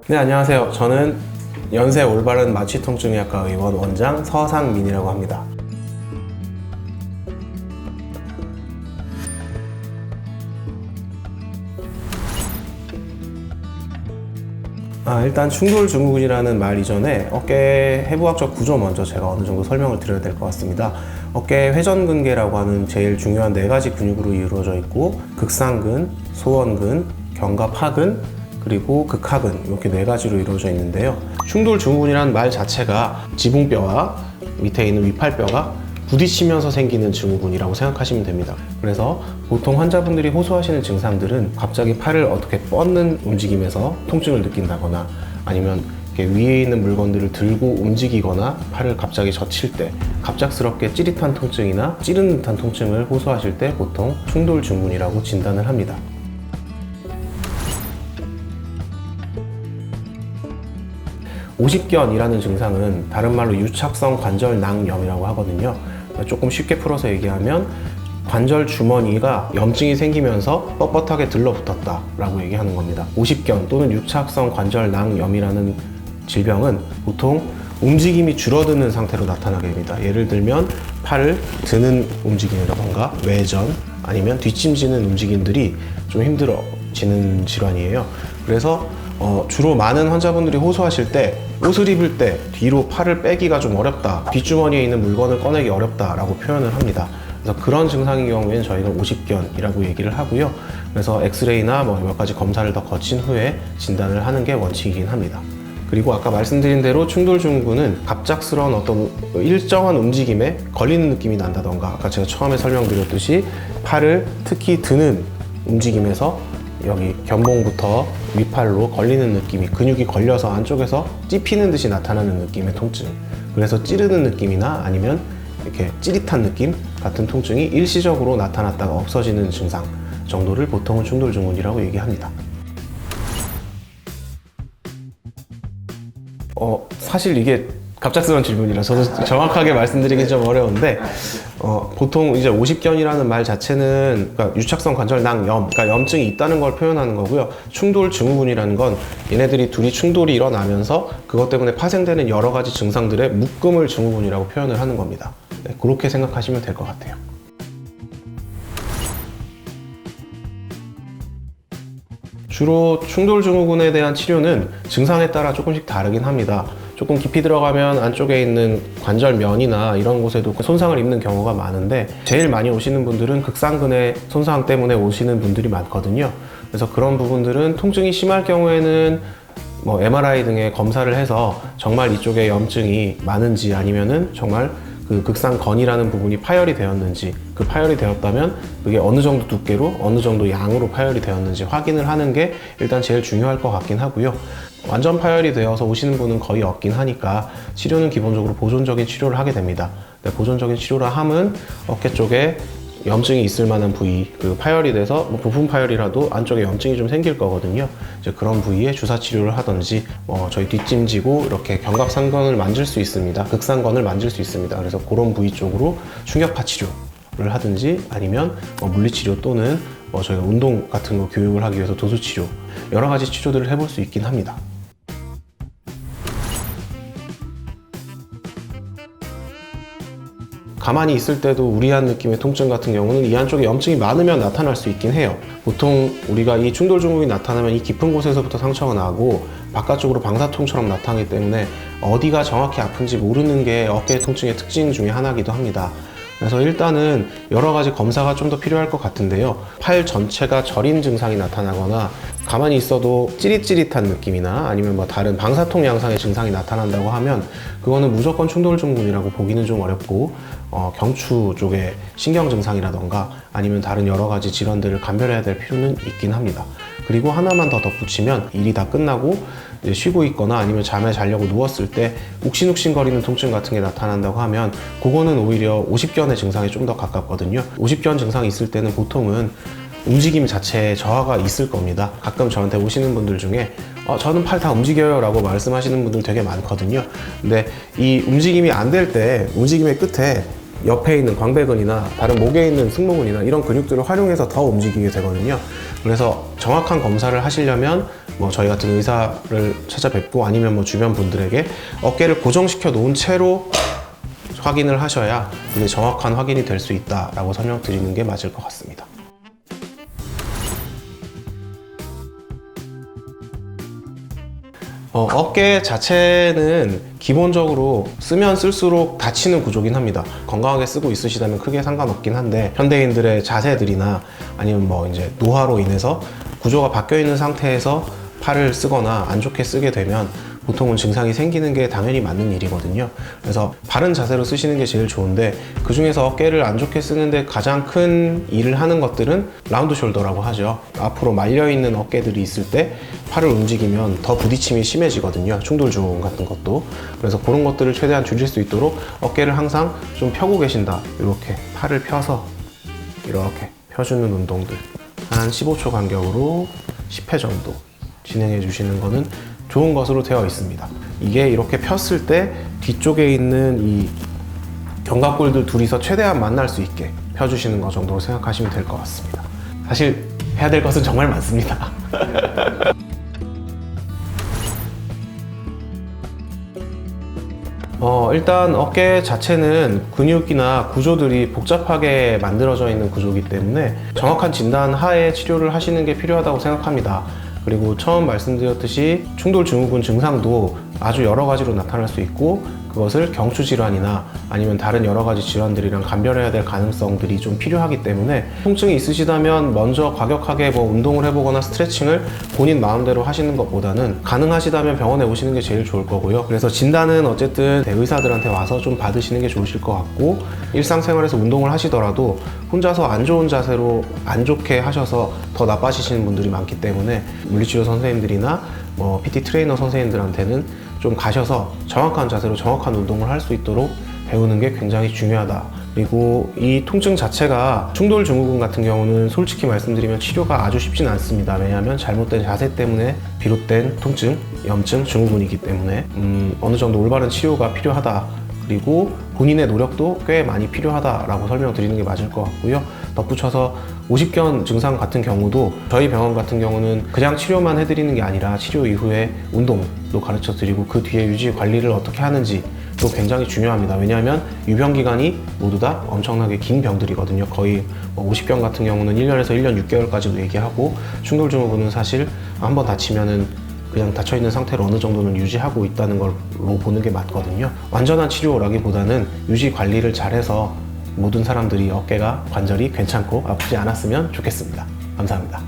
네, 안녕하세요. 저는 연세 올바른 마취통증의학과 의원 원장 서상민이라고 합니다. 일단 충돌증후군이라는 말 이전에 어깨 해부학적 구조 먼저 제가 어느 정도 설명을 드려야 될 것 같습니다. 어깨 회전근개라고 하는 제일 중요한 4가지 근육으로 이루어져 있고, 극상근, 소원근, 견갑하근, 그리고 극하근, 이렇게 4가지로 이루어져 있는데요. 충돌증후군이라는 말 자체가 지붕뼈와 밑에 있는 위팔뼈가 부딪히면서 생기는 증후군이라고 생각하시면 됩니다. 그래서 보통 환자분들이 호소하시는 증상들은 갑자기 팔을 어떻게 뻗는 움직임에서 통증을 느낀다거나, 아니면 이렇게 위에 있는 물건들을 들고 움직이거나 팔을 갑자기 젖힐 때 갑작스럽게 찌릿한 통증이나 찌르는 듯한 통증을 호소하실 때 보통 충돌증후군이라고 진단을 합니다. 오십견이라는 증상은 다른 말로 유착성 관절낭염이라고 하거든요. 조금 쉽게 풀어서 얘기하면 관절 주머니가 염증이 생기면서 뻣뻣하게 들러붙었다 라고 얘기하는 겁니다. 오십견 또는 유착성 관절낭염이라는 질병은 보통 움직임이 줄어드는 상태로 나타나게 됩니다. 예를 들면 팔을 드는 움직임이라던가 외전, 아니면 뒷짐지는 움직임들이 좀 힘들어지는 질환이에요. 그래서 주로 많은 환자분들이 호소하실 때 옷을 입을 때 뒤로 팔을 빼기가 좀 어렵다, 뒷주머니에 있는 물건을 꺼내기 어렵다 라고 표현을 합니다. 그래서 그런 증상인 경우에는 저희가 오십견이라고 얘기를 하고요. 그래서 엑스레이나 몇 가지 검사를 더 거친 후에 진단을 하는 게 원칙이긴 합니다. 그리고 아까 말씀드린 대로 충돌증후군은 갑작스러운 어떤 일정한 움직임에 걸리는 느낌이 난다던가, 아까 제가 처음에 설명드렸듯이 팔을 특히 드는 움직임에서 여기 견봉부터 위팔로 걸리는 느낌이, 근육이 걸려서 안쪽에서 찝히는 듯이 나타나는 느낌의 통증, 그래서 찌르는 느낌이나 아니면 이렇게 찌릿한 느낌 같은 통증이 일시적으로 나타났다가 없어지는 증상 정도를 보통은 충돌증후군이라고 얘기합니다. 사실 이게 갑작스러운 질문이라 저도 정확하게 말씀드리기 좀 어려운데, 보통 이제 오십견이라는 말 자체는 그러니까 유착성 관절낭염, 그러니까 염증이 있다는 걸 표현하는 거고요. 충돌증후군이라는 건 얘네들이 둘이 충돌이 일어나면서 그것 때문에 파생되는 여러 가지 증상들의 묶음을 증후군이라고 표현을 하는 겁니다. 네, 그렇게 생각하시면 될 것 같아요. 주로 충돌증후군에 대한 치료는 증상에 따라 조금씩 다르긴 합니다. 조금 깊이 들어가면 안쪽에 있는 관절면이나 이런 곳에도 손상을 입는 경우가 많은데, 제일 많이 오시는 분들은 극상근의 손상 때문에 오시는 분들이 많거든요. 그래서 그런 부분들은 통증이 심할 경우에는 MRI 등의 검사를 해서 정말 이쪽에 염증이 많은지, 아니면은 정말 그 극상건이라는 부분이 파열이 되었는지, 그 파열이 되었다면 그게 어느 정도 두께로 어느 정도 양으로 파열이 되었는지 확인을 하는 게 일단 제일 중요할 것 같긴 하고요. 완전 파열이 되어서 오시는 분은 거의 없긴 하니까 치료는 기본적으로 보존적인 치료를 하게 됩니다. 보존적인 치료라 함은 어깨 쪽에 염증이 있을 만한 부위, 그 파열이 돼서 부분 파열이라도 안쪽에 염증이 좀 생길 거거든요. 이제 그런 부위에 주사 치료를 하든지, 저희 뒷짐지고 이렇게 견갑상건을 만질 수 있습니다. 극상건을 만질 수 있습니다. 그래서 그런 부위 쪽으로 충격파 치료를 하든지, 아니면 물리치료 또는 저희가 운동 같은 거 교육을 하기 위해서 도수치료, 여러 가지 치료들을 해볼 수 있긴 합니다. 가만히 있을 때도 우리한 느낌의 통증 같은 경우는 이 안쪽에 염증이 많으면 나타날 수 있긴 해요. 보통 우리가 이 충돌증후군이 나타나면 이 깊은 곳에서부터 상처가 나고 바깥쪽으로 방사통처럼 나타나기 때문에 어디가 정확히 아픈지 모르는 게 어깨 통증의 특징 중에 하나이기도 합니다. 그래서 일단은 여러 가지 검사가 좀 더 필요할 것 같은데요. 팔 전체가 저린 증상이 나타나거나 가만히 있어도 찌릿찌릿한 느낌이나 아니면 다른 방사통 양상의 증상이 나타난다고 하면 그거는 무조건 충돌증후군이라고 보기는 좀 어렵고, 경추 쪽의 신경 증상이라던가 아니면 다른 여러 가지 질환들을 감별해야 될 필요는 있긴 합니다. 그리고 하나만 더 덧붙이면, 일이 다 끝나고 이제 쉬고 있거나 아니면 잠에 자려고 누웠을 때 욱신욱신거리는 통증 같은 게 나타난다고 하면 그거는 오히려 오십견의 증상에 좀 더 가깝거든요. 오십견 증상이 있을 때는 보통은 움직임 자체에 저하가 있을 겁니다. 가끔 저한테 오시는 분들 중에 저는 팔 다 움직여요 라고 말씀하시는 분들 되게 많거든요. 근데 이 움직임이 안 될 때 움직임의 끝에 옆에 있는 광배근이나 다른 목에 있는 승모근이나 이런 근육들을 활용해서 더 움직이게 되거든요. 그래서 정확한 검사를 하시려면 뭐 저희 같은 의사를 찾아뵙고 아니면 뭐 주변 분들에게 어깨를 고정시켜 놓은 채로 확인을 하셔야 이제 정확한 확인이 될 수 있다라고 설명드리는 게 맞을 것 같습니다. 어깨 자체는 기본적으로 쓰면 쓸수록 다치는 구조긴 합니다. 건강하게 쓰고 있으시다면 크게 상관없긴 한데, 현대인들의 자세들이나 아니면 뭐 이제 노화로 인해서 구조가 바뀌어 있는 상태에서 팔을 쓰거나 안 좋게 쓰게 되면 보통은 증상이 생기는 게 당연히 맞는 일이거든요. 그래서 바른 자세로 쓰시는 게 제일 좋은데, 그 중에서 어깨를 안 좋게 쓰는데 가장 큰 일을 하는 것들은 라운드 숄더라고 하죠. 앞으로 말려있는 어깨들이 있을 때 팔을 움직이면 더 부딪힘이 심해지거든요. 충돌 증후군 같은 것도. 그래서 그런 것들을 최대한 줄일 수 있도록 어깨를 항상 좀 펴고 계신다. 이렇게 팔을 펴서 이렇게 펴주는 운동들 한 15초 간격으로 10회 정도 진행해 주시는 거는 좋은 것으로 되어 있습니다. 이게 이렇게 폈을 때 뒤쪽에 있는 이 견갑골들 둘이서 최대한 만날 수 있게 펴주시는 것 정도로 생각하시면 될 것 같습니다. 사실 해야 될 것은 정말 많습니다. 일단 어깨 자체는 근육이나 구조들이 복잡하게 만들어져 있는 구조이기 때문에 정확한 진단 하에 치료를 하시는 게 필요하다고 생각합니다. 그리고 처음 말씀드렸듯이 충돌 증후군 증상도 아주 여러 가지로 나타날 수 있고, 그것을 경추 질환이나 아니면 다른 여러 가지 질환들이랑 감별해야 될 가능성들이 좀 필요하기 때문에, 통증이 있으시다면 먼저 과격하게 뭐 운동을 해보거나 스트레칭을 본인 마음대로 하시는 것보다는 가능하시다면 병원에 오시는 게 제일 좋을 거고요. 그래서 진단은 어쨌든 의사들한테 와서 좀 받으시는 게 좋으실 것 같고, 일상생활에서 운동을 하시더라도 혼자서 안 좋은 자세로 안 좋게 하셔서 더 나빠지시는 분들이 많기 때문에 물리치료 선생님들이나 PT 트레이너 선생님들한테는 좀 가셔서 정확한 자세로 정확한 운동을 할 수 있도록 배우는 게 굉장히 중요하다. 그리고 이 통증 자체가 충돌 증후군 같은 경우는 솔직히 말씀드리면 치료가 아주 쉽진 않습니다. 왜냐하면 잘못된 자세 때문에 비롯된 통증, 염증, 증후군이기 때문에 어느 정도 올바른 치료가 필요하다. 그리고 본인의 노력도 꽤 많이 필요하다라고 설명드리는 게 맞을 것 같고요. 덧붙여서 오십견 증상 같은 경우도 저희 병원 같은 경우는 그냥 치료만 해드리는 게 아니라 치료 이후에 운동도 가르쳐 드리고 그 뒤에 유지 관리를 어떻게 하는지 또 굉장히 중요합니다. 왜냐하면 유병 기간이 모두 다 엄청나게 긴 병들이거든요. 거의 50견 같은 경우는 1년에서 1년 6개월까지도 얘기하고, 충돌 증후군은 사실 한번 다치면은 그냥 닫혀있는 상태로 어느 정도는 유지하고 있다는 걸로 보는 게 맞거든요. 완전한 치료라기보다는 유지 관리를 잘해서 모든 사람들이 어깨가 관절이 괜찮고 아프지 않았으면 좋겠습니다. 감사합니다.